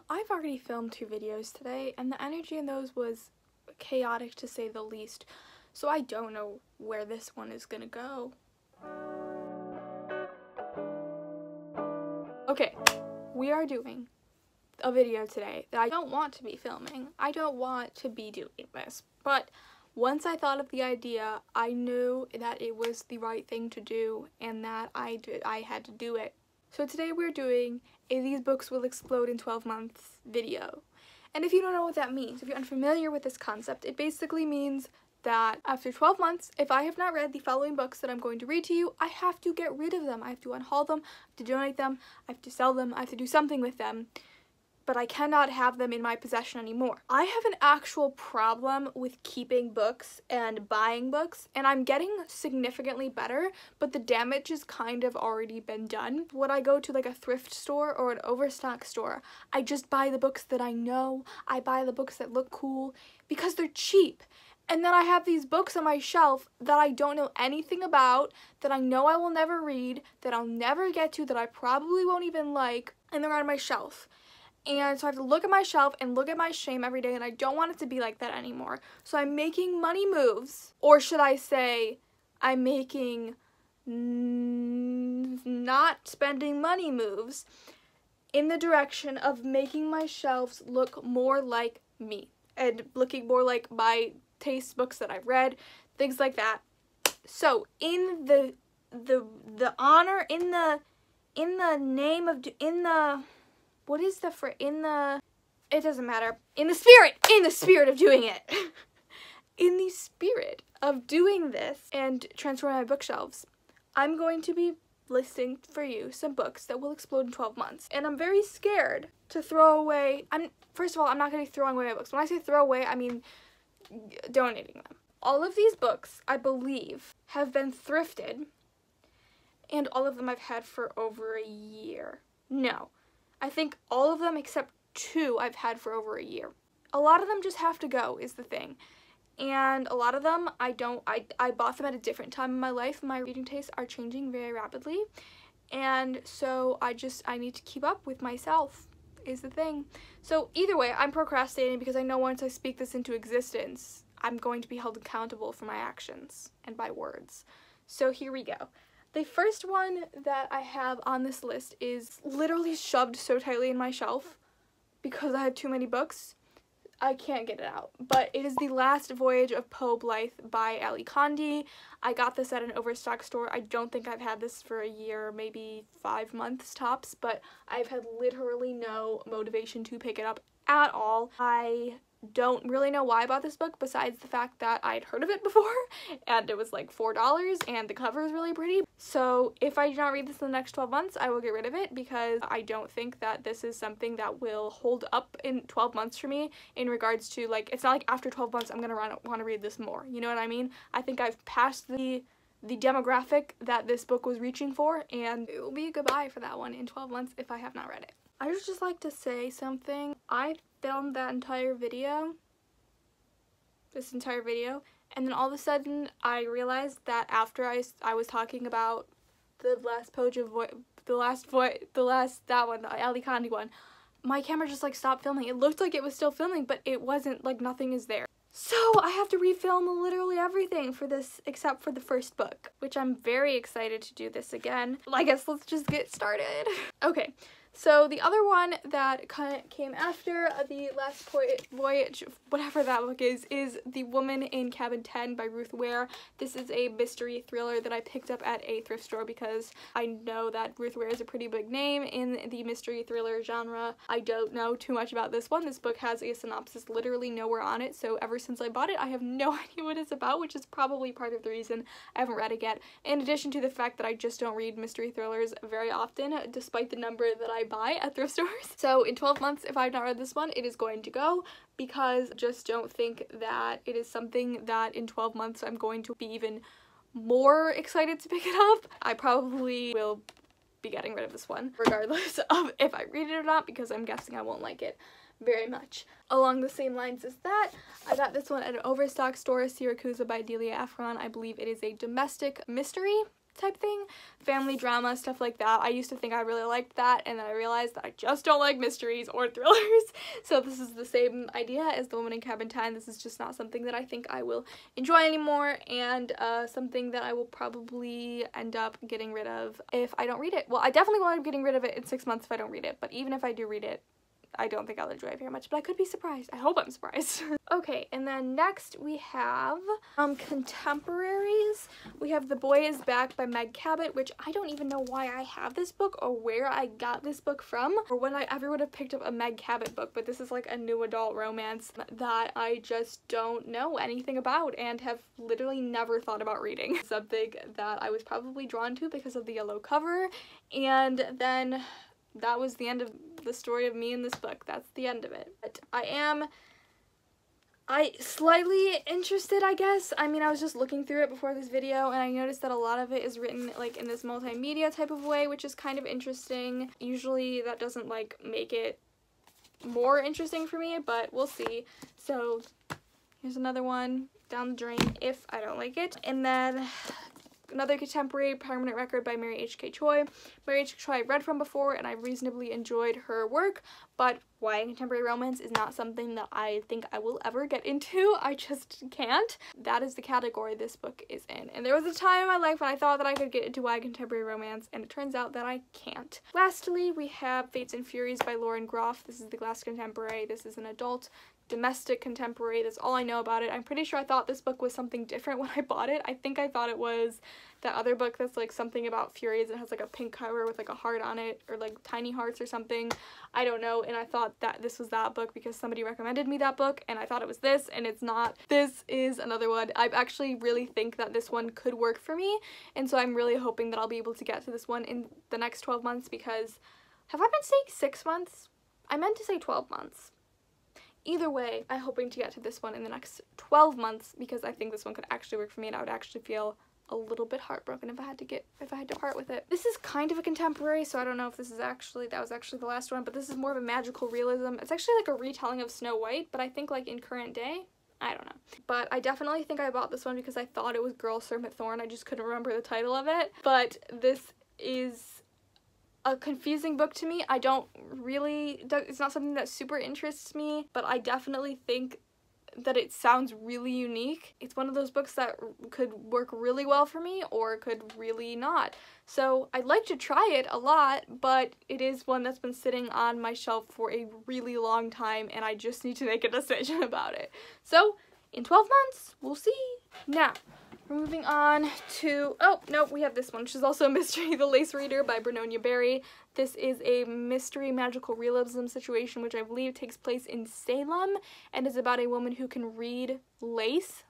I've already filmed 2 videos today, and the energy in those was chaotic to say the least, so I don't know where this one is gonna go. Okay, we are doing a video today that I don't want to be filming. I don't want to be doing this, but once I thought of the idea, I knew that it was the right thing to do and that I had to do it. So today we're doing a These Books Will Explode in 12 Months video. And if you don't know what that means, if you're unfamiliar with this concept, it basically means that after 12 months, if I have not read the following books that I'm going to read to you, I have to get rid of them. I have to unhaul them, I have to donate them, I have to sell them, I have to do something with them. But I cannot have them in my possession anymore. I have an actual problem with keeping books and buying books, and I'm getting significantly better, but the damage has kind of already been done. When I go to like a thrift store or an overstock store, I just buy the books that I know. I buy the books that look cool because they're cheap. And then I have these books on my shelf that I don't know anything about, that I know I will never read, that I'll never get to, that I probably won't even like, and they're on my shelf. And so I have to look at my shelf and look at my shame every day, and I don't want it to be like that anymore. So I'm making money moves, or should I say I'm making not spending money moves in the direction of making my shelves look more like me and looking more like my taste books that I've read, things like that. So in the honor, in the name of, what is the it doesn't matter. In the spirit of doing it. In the spirit of doing this and transforming my bookshelves, I'm going to be listing for you some books that will explode in 12 months. And I'm very scared to throw away. First of all, I'm not going to be throwing away my books. When I say throw away, I mean donating them. All of these books, I believe, have been thrifted, and all of them I've had for over a year. No. I think all of them except 2 I've had for over a year. A lot of them just have to go is the thing. And a lot of them I bought them at a different time in my life. My reading tastes are changing very rapidly. And so I need to keep up with myself is the thing. So either way, I'm procrastinating because I know once I speak this into existence, I'm going to be held accountable for my actions and my words. So here we go. The first one that I have on this list is literally shoved so tightly in my shelf because I have too many books. I can't get it out. But it is The Last Voyage of Poe Blythe by Khande. I got this at an overstock store. I don't think I've had this for a year, maybe 5 months tops, but I've had literally no motivation to pick it up at all. I don't really know why I bought this book besides the fact that I'd heard of it before and it was like $4 and the cover is really pretty. So if I do not read this in the next 12 months, I will get rid of it because I don't think that this is something that will hold up in 12 months for me in regards to, like, it's not like after 12 months I'm gonna want to read this more, you know what I mean? I think I've passed the demographic that this book was reaching for, and it will be a goodbye for that one in 12 months if I have not read it. I would just like to say something. I filmed that entire video, and then all of a sudden I realized that after I was talking about the last page of the last that one, the Khande one, my camera just like stopped filming. It looked like it was still filming, but it wasn't, like nothing is there. So I have to refilm literally everything for this except for the first book, which I'm very excited to do this again. I guess let's just get started. Okay. So the other one that came after The Last Voyage, whatever that book is The Woman in Cabin 10 by Ruth Ware. This is a mystery thriller that I picked up at a thrift store because I know that Ruth Ware is a pretty big name in the mystery thriller genre. I don't know too much about this one. This book has a synopsis literally nowhere on it, so ever since I bought it, I have no idea what it's about, which is probably part of the reason I haven't read it yet, in addition to the fact that I just don't read mystery thrillers very often, despite the number that I buy at thrift stores. So in 12 months, if I've not read this one, it is going to go because I just don't think that it is something that in 12 months I'm going to be even more excited to pick it up. I probably will be getting rid of this one regardless of if I read it or not because I'm guessing I won't like it very much. Along the same lines as that, I got this one at an overstock store, Syracuse by Delia, Efron. I believe it is a domestic mystery. type thing, family drama, stuff like that. I used to think I really liked that, and then I realized that I just don't like mysteries or thrillers. So this is the same idea as The Woman in Cabin 10. This is just not something that I think I will enjoy anymore, and something that I will probably end up getting rid of if I don't read it. Well, I definitely will end up getting rid of it in 6 months if I don't read it, but even if I do read it, I don't think I'll enjoy it very much, but I could be surprised. I hope I'm surprised. Okay, and then next we have contemporaries. We have The Boy Is Back by Meg Cabot, which I don't even know why I have this book or where I got this book from or when I ever would have picked up a Meg Cabot book, but this is like a new adult romance that I just don't know anything about and have literally never thought about reading. Something that I was probably drawn to because of the yellow cover, and then that was the end of the story of me in this book. That's the end of it. But I slightly interested, I guess. I mean, I was just looking through it before this video, and I noticed that a lot of it is written like in this multimedia type of way, which is kind of interesting. Usually that doesn't like make it more interesting for me, but we'll see. So here's another one down the drain if I don't like it. And then another contemporary, Permanent Record by Mary H.K. Choi. Mary H.K. Choi I've read from before, and I reasonably enjoyed her work, but YA contemporary romance is not something that I think I will ever get into. I just can't. That is the category this book is in. And there was a time in my life when I thought that I could get into YA contemporary romance, and it turns out that I can't. Lastly, we have Fates and Furies by Lauren Groff. This is the glass contemporary. This is an adult domestic contemporary. That's all I know about it. I'm pretty sure I thought this book was something different when I bought it. I think I thought it was that other book that's like something about Furies and has like a pink cover with like a heart on it, or like tiny hearts or something. I don't know, and I thought that this was that book because somebody recommended me that book, and I thought it was this, and it's not. This is another one. I actually really think that this one could work for me, and so I'm really hoping that I'll be able to get to this one in the next 12 months because, have I been saying 6 months? I meant to say 12 months. Either way, I'm hoping to get to this one in the next 12 months because I think this one could actually work for me, and I would actually feel a little bit heartbroken if I had to part with it. This is kind of a contemporary, so I don't know if this is actually, that was actually the last one, but this is more of a magical realism. It's actually like a retelling of Snow White, but I think like in current day. I don't know. But I definitely think I bought this one because I thought it was Girl Serpent Thorn. I just couldn't remember the title of it. But this is a confusing book to me. I don't really, it's not something that super interests me, but I definitely think that it sounds really unique. It's one of those books that could work really well for me or could really not. So I'd like to try it a lot, but it is one that's been sitting on my shelf for a really long time, and I just need to make a decision about it. So in 12 months, we'll see. Now, we're moving on to, oh, no, we have this one, which is also a mystery, The Lace Reader by Bernonia Berry. This is a mystery magical realism situation which I believe takes place in Salem and is about a woman who can read lace,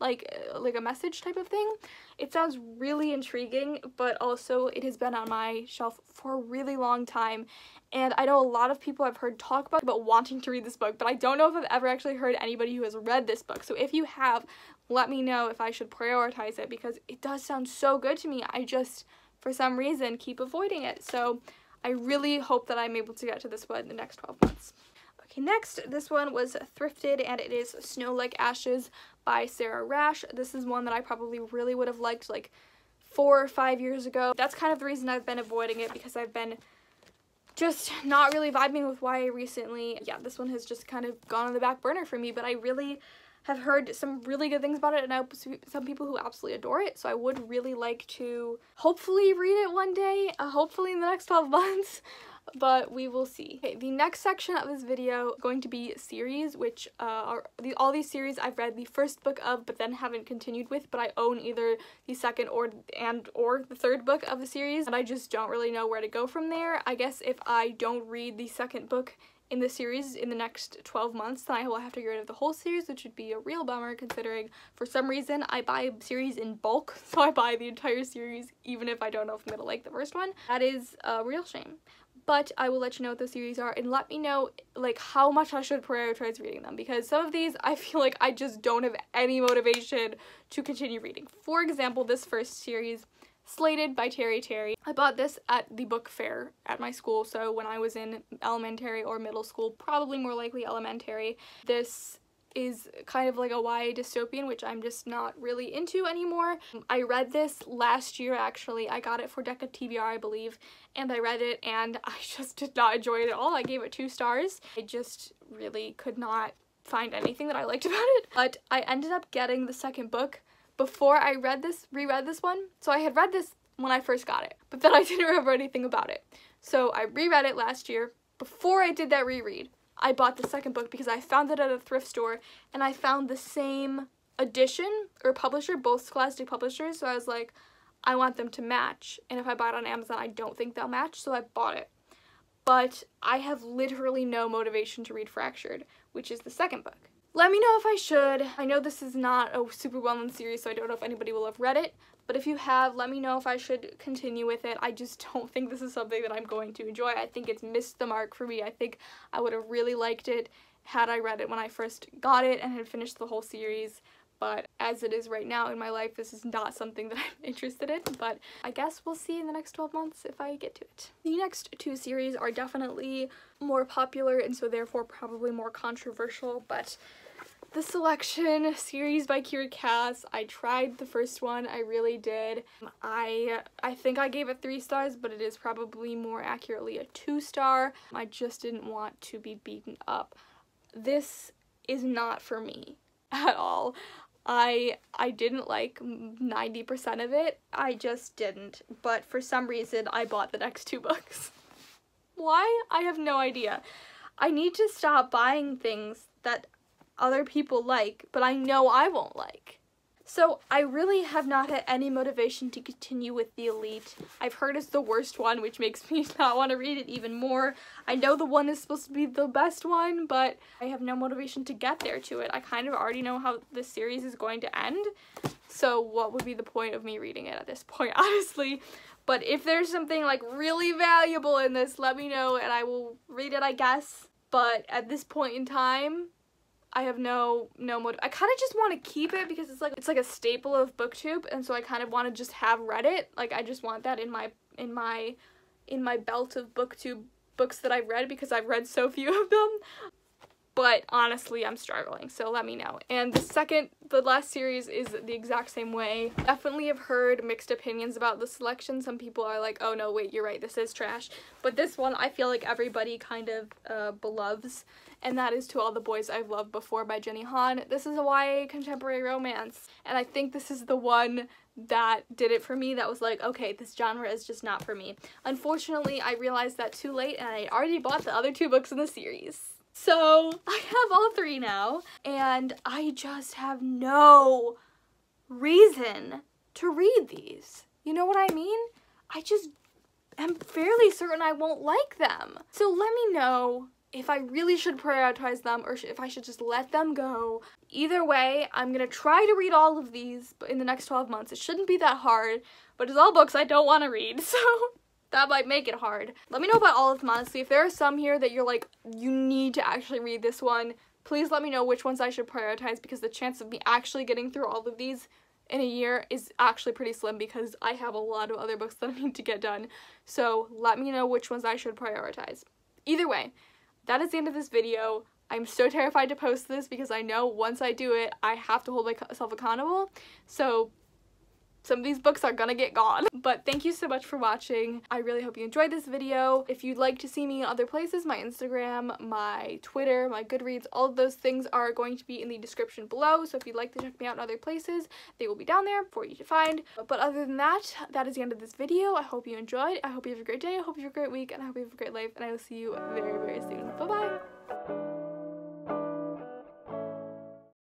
like a message type of thing. It sounds really intriguing, but also it has been on my shelf for a really long time, and I know a lot of people I've heard talk about wanting to read this book, but I don't know if I've ever actually heard anybody who has read this book. So if you have, let me know if I should prioritize it because it does sound so good to me. I just, for some reason, keep avoiding it. So I really hope that I'm able to get to this one in the next 12 months. Okay, next, this one was thrifted, and it is Snow Like Ashes by Sarah Rash. This is one that I probably really would have liked like 4 or 5 years ago. That's kind of the reason I've been avoiding it, because I've been just not really vibing with YA recently. Yeah, this one has just kind of gone on the back burner for me, but I really have heard some really good things about it, and I know some people who absolutely adore it, so I would really like to hopefully read it one day, hopefully in the next 12 months, but we will see. Okay, the next section of this video is going to be series, which are all these series I've read the first book of but then haven't continued with, but I own either the second or the third book of the series, and I just don't really know where to go from there. I guess if I don't read the second book in the series in the next 12 months, then I will have to get rid of the whole series, which would be a real bummer considering for some reason I buy series in bulk, so I buy the entire series even if I don't know if I'm gonna like the first one. That is a real shame. But I will let you know what those series are, and let me know like how much I should prioritize reading them, because some of these I feel like I just don't have any motivation to continue reading. For example, this first series, Slated by Terry. I bought this at the book fair at my school, so when I was in elementary or middle school, probably more likely elementary. This is kind of like a YA dystopian, which I'm just not really into anymore. I read this last year, actually. I got it for Deca TBR, I believe, and I read it, and I just did not enjoy it at all. I gave it 2 stars. I just really could not find anything that I liked about it. But I ended up getting the second book before I reread this one. So I had read this when I first got it, but then I didn't remember anything about it. So I reread it last year. Before I did that reread, I bought the second book because I found it at a thrift store, and I found the same edition or publisher, both Scholastic publishers, so I was like, I want them to match, and if I buy it on Amazon, I don't think they'll match, so I bought it. But I have literally no motivation to read Fractured, which is the second book. Let me know if I should. I know this is not a super well-known series, so I don't know if anybody will have read it, but if you have, let me know if I should continue with it. I just don't think this is something that I'm going to enjoy. I think it's missed the mark for me. I think I would have really liked it had I read it when I first got it and had finished the whole series. But as it is right now in my life, this is not something that I'm interested in. But I guess we'll see in the next 12 months if I get to it. The next 2 series are definitely more popular and so therefore probably more controversial, but The Selection series by Kiera. I tried the first one, I really did. I think I gave it 3 stars, but it is probably more accurately a 2-star. I just didn't want to be beaten up. This is not for me at all. I didn't like 90% of it. I just didn't. But for some reason, I bought the next 2 books. Why? I have no idea. I need to stop buying things that other people like, but I know I won't like. So I really have not had any motivation to continue with The Elite. I've heard it's the worst one, which makes me not want to read it even more. I know the one is supposed to be the best one, but I have no motivation to get there to it. I kind of already know how this series is going to end, so what would be the point of me reading it at this point, honestly? But if there's something like really valuable in this, let me know and I will read it, I guess. But at this point in time, I have no motive. I kind of just want to keep it because it's like a staple of BookTube, and so I kind of want to just have read it. Like, I just want that in my belt of BookTube books that I've read, because I've read so few of them. But honestly, I'm struggling, so let me know. And the last series is the exact same way. Definitely have heard mixed opinions about The Selection. Some people are like, oh no, wait, you're right, this is trash. But this one, I feel like everybody kind of beloves, and that is To All the Boys I've Loved Before by Jenny Han. This is a YA contemporary romance, and I think this is the one that did it for me, that was like, okay, this genre is just not for me. Unfortunately, I realized that too late, and I already bought the other 2 books in the series. So I have all 3 now, and I just have no reason to read these. You know what I mean? I just am fairly certain I won't like them. So let me know if I really should prioritize them or if I should just let them go. Either way, I'm gonna try to read all of these in the next 12 months. It shouldn't be that hard, but it's all books I don't want to read, so that might make it hard. Let me know about all of them, honestly. If there are some here that you're like, you need to actually read this one, please let me know which ones I should prioritize, because the chance of me actually getting through all of these in a year is actually pretty slim, because I have a lot of other books that I need to get done. So let me know which ones I should prioritize. Either way, that is the end of this video. I'm so terrified to post this because I know once I do it, I have to hold myself accountable. So some of these books are gonna get gone. But thank you so much for watching. I really hope you enjoyed this video. If you'd like to see me in other places, my Instagram, my Twitter, my Goodreads, all of those things are going to be in the description below. So if you'd like to check me out in other places, they will be down there for you to find. But other than that, that is the end of this video. I hope you enjoyed. I hope you have a great day. I hope you have a great week. And I hope you have a great life. And I will see you very, very soon. Bye-bye.